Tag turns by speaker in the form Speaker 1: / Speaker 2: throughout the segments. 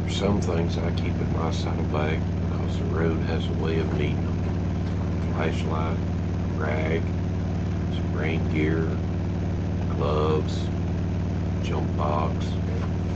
Speaker 1: There's some things I keep in my saddlebag because the road has a way of needing them. Flashlight, rag, some rain gear, gloves, jump box,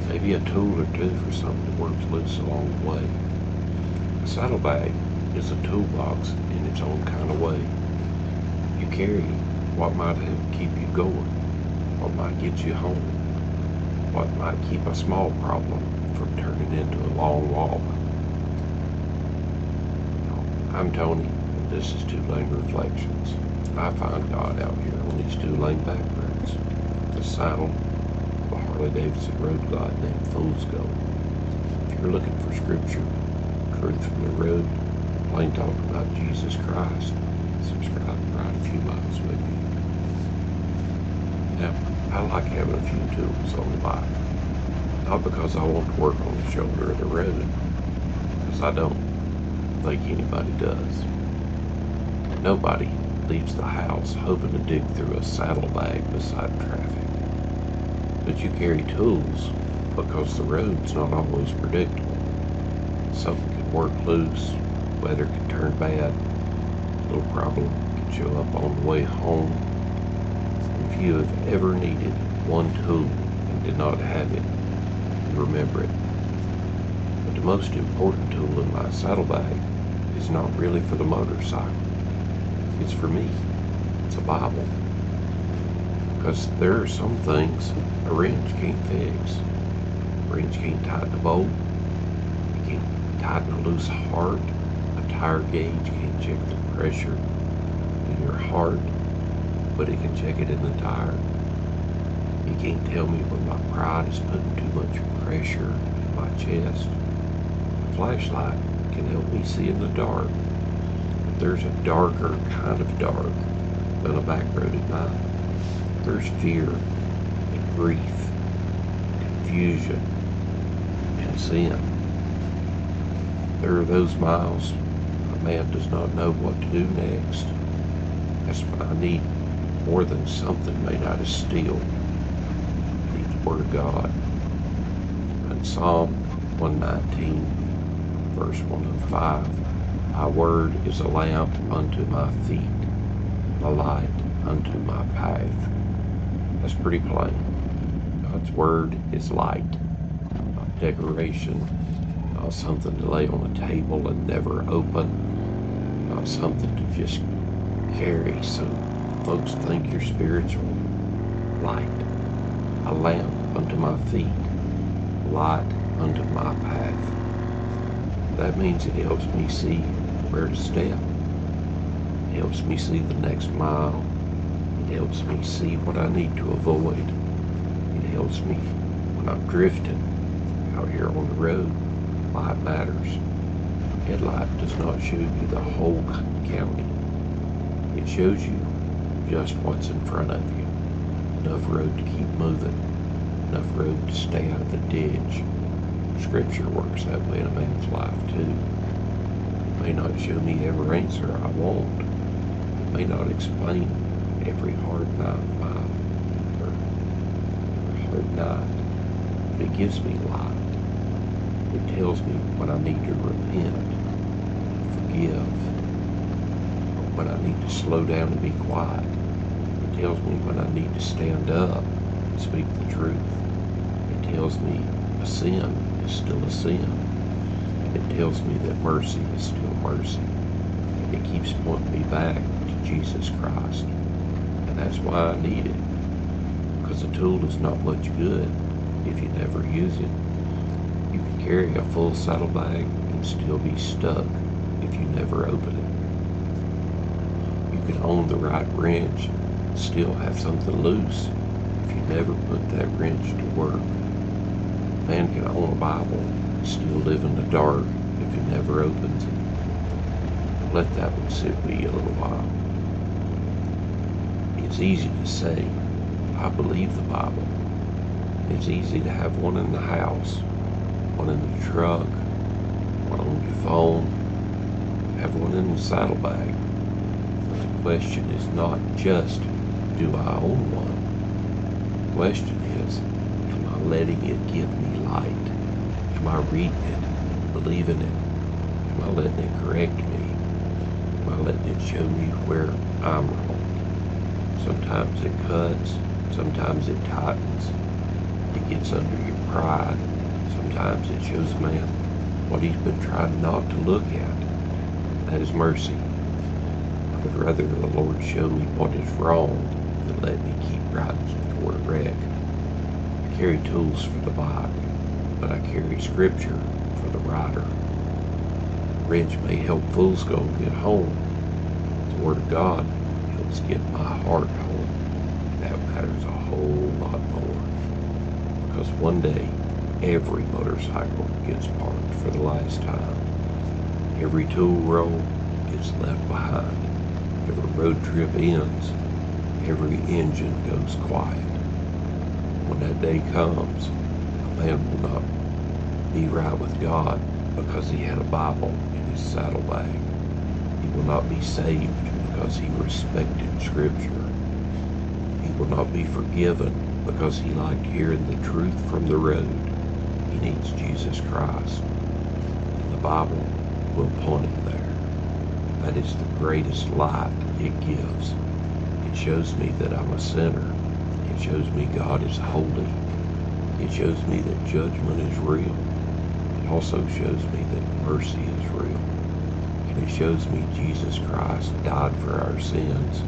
Speaker 1: maybe a tool or two for something that works loose along the way. A saddlebag is a toolbox in its own kind of way. You carry what might help keep you going, what might get you home, what might keep a small problem from turning into a long walk. I'm Tony, and this is Two Lane Reflections. I find God out here on these two-lane back roads. The saddle of a Harley-Davidson road god named Fool's Gold. If you're looking for scripture, truth from the road, plain talk about Jesus Christ, subscribe and ride a few miles with me. Now, I like having a few tools on the bike. Not because I want to work on the shoulder of the road, because I don't think anybody does. Nobody leaves the house hoping to dig through a saddlebag beside traffic. But you carry tools because the road's not always predictable. Something can work loose, weather can turn bad, a little problem can show up on the way home. If you have ever needed one tool and did not have it, you remember it. But the most important tool in my saddlebag is not really for the motorcycle. It's for me. It's a Bible. Because there are some things a wrench can't fix. A wrench can't tighten a bolt. It can't tighten a loose heart. A tire gauge can't check the pressure in your heart, but it can check it in the tire. You can't tell me when my pride is putting too much pressure in my chest. A flashlight can help me see in the dark, but there's a darker kind of dark than a back road at night. There's fear and grief, confusion, and sin. There are those miles a man does not know what to do next. That's when I need more than something made out of steel. I need the Word of God. In Psalm 119, verse 105, Thy word is a lamp unto my feet, a light unto my path. That's pretty plain. God's word is light, not decoration, not something to lay on a table and never open, not something to just carry so folks think you're spiritual. Light, a lamp unto my feet, a light unto my path. That means it helps me see where to step. It helps me see the next mile. It helps me see what I need to avoid. It helps me when I'm drifting out here on the road. Light matters. Headlight does not show you the whole county. It shows you just what's in front of you. Enough road to keep moving. Enough road to stay out of the ditch. Scripture works that way in a man's life too. It may not show me every answer I want. It may not explain every hard night, but it gives me light. It tells me when I need to repent, forgive, or when I need to slow down and be quiet. It tells me when I need to stand up and speak the truth. It tells me a sin is still a sin. And it tells me that mercy is still mercy. And it keeps pointing me back to Jesus Christ. And that's why I need it. Because a tool is not much good if you never use it. You can carry a full saddlebag and still be stuck if you never open it. You can own the right wrench and still have something loose if you never put that wrench to work. A man can own a Bible and still live in the dark if he never opens it. Let that one sit with you a little while. It's easy to say, I believe the Bible. It's easy to have one in the house, one in the truck, one on your phone, have one in the saddlebag. But the question is not just, do I own one? The question is, am I letting it give me light? Am I reading it, believing it? Am I letting it correct me? Am I letting it show me where I'm wrong? Sometimes it cuts, sometimes it tightens. It gets under your pride. Sometimes it shows man what he's been trying not to look at. That is mercy. I would rather the Lord show me what is wrong than let me keep riding toward a wreck. I carry tools for the bike, but I carry scripture for the rider. Wrench may help fools go get home. The Word of God helps get my heart home. That matters a whole lot more. Because one day, every motorcycle gets parked for the last time. Every tool roll gets left behind. Every road trip ends. Every engine goes quiet. When that day comes, a man will not be right with God because he had a Bible in his saddlebag. He will not be saved because he respected Scripture. He will not be forgiven because he liked hearing the truth from the road. He needs Jesus Christ. And the Bible will point him there. That is the greatest light it gives. It shows me that I'm a sinner. It shows me God is holy. It shows me that judgment is real. It also shows me that mercy is real. And it shows me Jesus Christ died for our sins.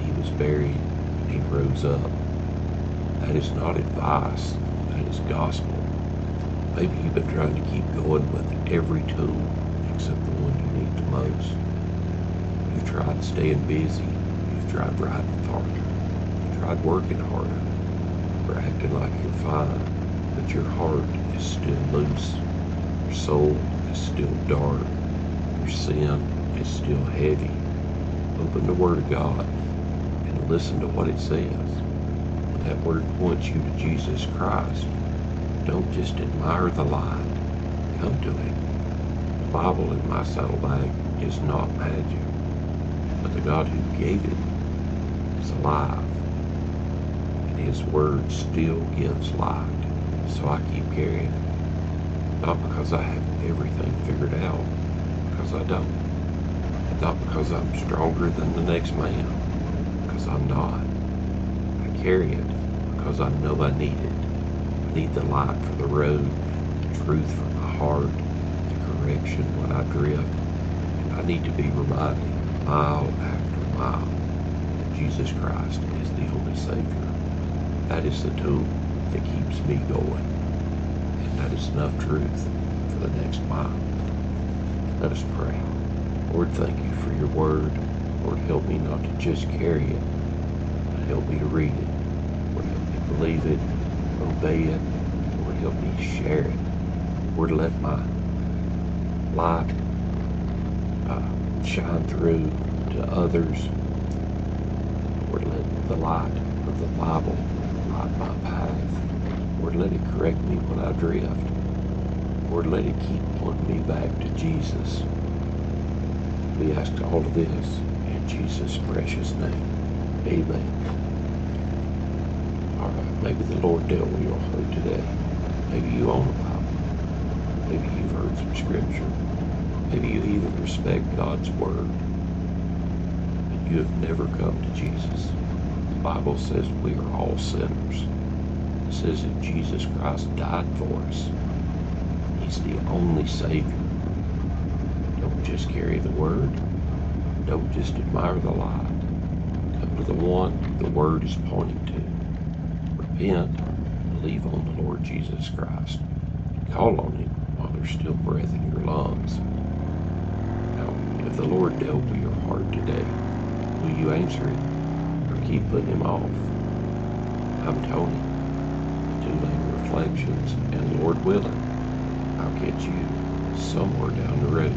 Speaker 1: He was buried and he rose up. That is not advice. That is gospel. Maybe you've been trying to keep going with every tool except the one you need the most. You've tried staying busy. You've tried riding farther. You've tried working harder. Or acting like you're fine, but your heart is still loose. Your soul is still dark. Your sin is still heavy. Open the Word of God and listen to what it says. When that Word points you to Jesus Christ, don't just admire the light. Come to it. The Bible in my saddlebag is not magic, but the God who gave it is alive. And His Word still gives light. So I keep carrying it. Not because I have everything figured out, because I don't. And not because I'm stronger than the next man, because I'm not. I carry it because I know I need it. I need the light for the road, the truth for my heart, the correction when I drift. And I need to be reminded mile after mile that Jesus Christ is the only Savior. That is the tool that keeps me going. And that is enough truth for the next mile. Let us pray. Lord, thank you for your word. Lord, help me not to just carry it, but help me to read it. Lord, help me believe it, obey it. Lord, help me share it. Lord, let my light shine through to others. Lord, let the light of the Bible light my path. Lord, let it correct me when I drift. Lord, let it keep pointing me back to Jesus. We ask all of this in Jesus' precious name. Amen. All right, maybe the Lord dealt with your heart today. Maybe you own a Bible. Maybe you've heard some scripture. Maybe you even respect God's word. But you have never come to Jesus. The Bible says we are all sinners. It says that Jesus Christ died for us. He's the only Savior. Don't just carry the Word. Don't just admire the light. Come to the one the Word is pointing to. Repent, believe on the Lord Jesus Christ. Call on Him while there's still breath in your lungs. Now, if the Lord dealt with your heart today, will you answer it or keep putting Him off? I'm Tony, 2 Lane Reflections, and Lord willing, I'll catch you somewhere down the road.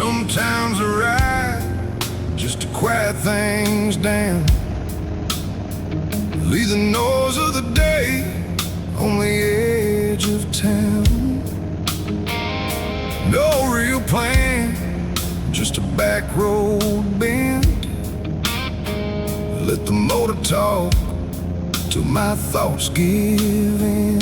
Speaker 2: Sometimes I ride just to quiet things down, leave the noise of the day on the edge of town. No real plan, just a back road bend. Let the motor talk till my thoughts give in.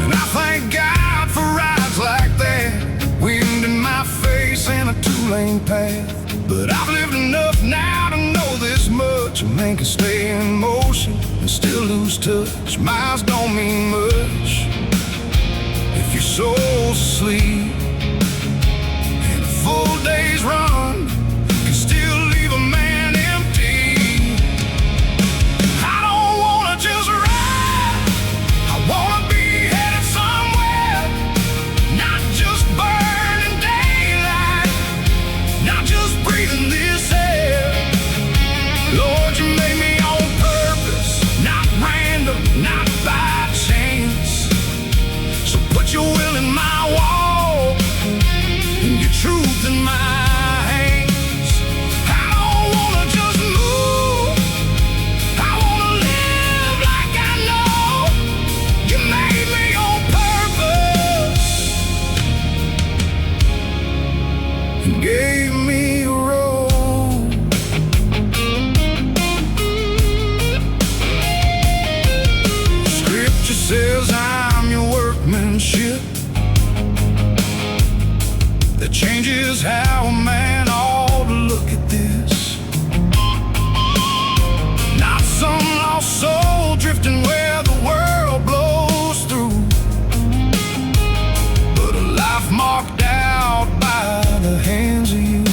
Speaker 2: And I thank God for rides like that, wind in my face and a two-lane path. But I've lived enough now to know this much: a man can stay in motion and still lose touch. Miles don't mean much if your soul's asleep, and a full day's run can still leave a man empty. I don't wanna just ride, I wanna be headed somewhere, not just burning daylight, not just breathing this air. Lord, you made me on purpose, not random, not by chance. So put your will in my walk and your truth in my hands. I don't wanna just move, I wanna live like I know you made me on purpose and gave me a road. Scripture says I'm your workmanship, that changes how a man ought to look at this. Not some lost soul drifting where the world blows through, but a life marked out by the hands of you.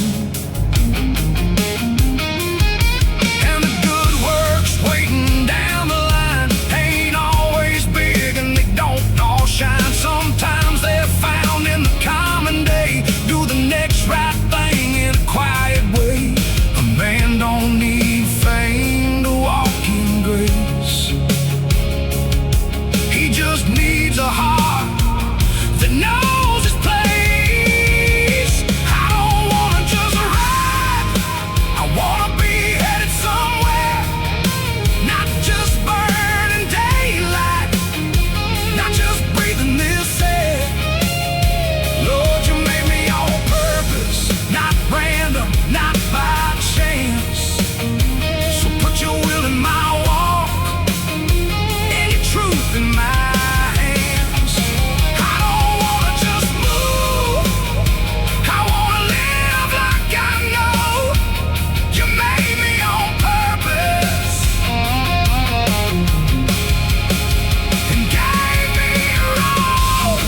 Speaker 2: And the good works waiting down the line ain't always big, and they don't all shine. Sometimes they're found in the common day. Do the next right thing in a quiet way. A man don't need fame to walk in grace. He just needs a heart that knows his place. I don't wanna just ride, I wanna be headed somewhere, not just burning daylight, not just breathing this air. Lord, you made me on purpose, not random, not by chance. So put your will in my walk and your truth in my hands. I don't wanna just move, I wanna live like I know you made me on purpose and gave me a road.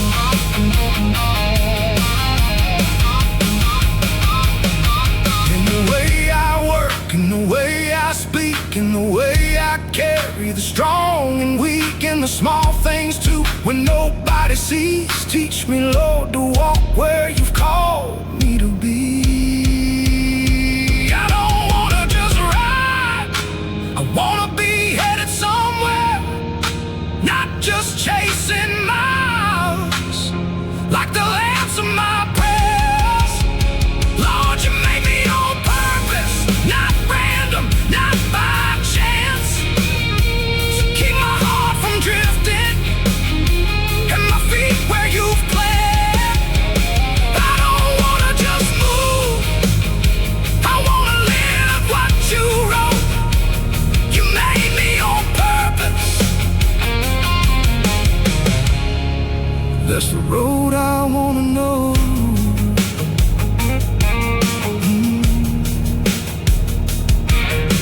Speaker 2: In the way I work, in the way I speak, in the way I carry the strong and weak, in the small things too, when nobody sees. Teach me, Lord, to walk where you've called me to be. I don't wanna just ride, I wanna be headed somewhere, not just chasing miles, like the answer my prayers. Lord, you made me on purpose, not random, not by chance. So keep my heart from drifting and my feet where you've planted. I don't wanna just move, I wanna live what you wrote. You made me on purpose. That's the road I wanna know.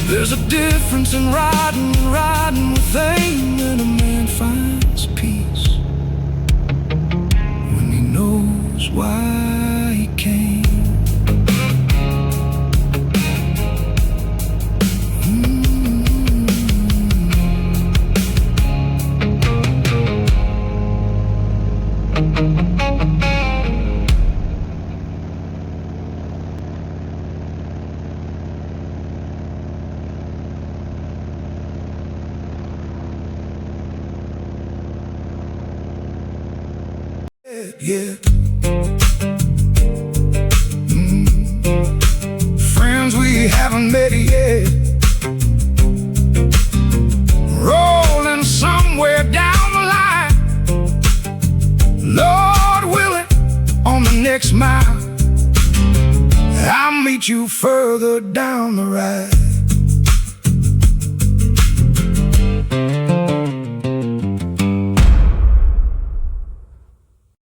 Speaker 2: There's a difference in riding and riding with aim, and a man finds peace when he knows why he came. Yeah. next mile. I'll meet you further down the ride.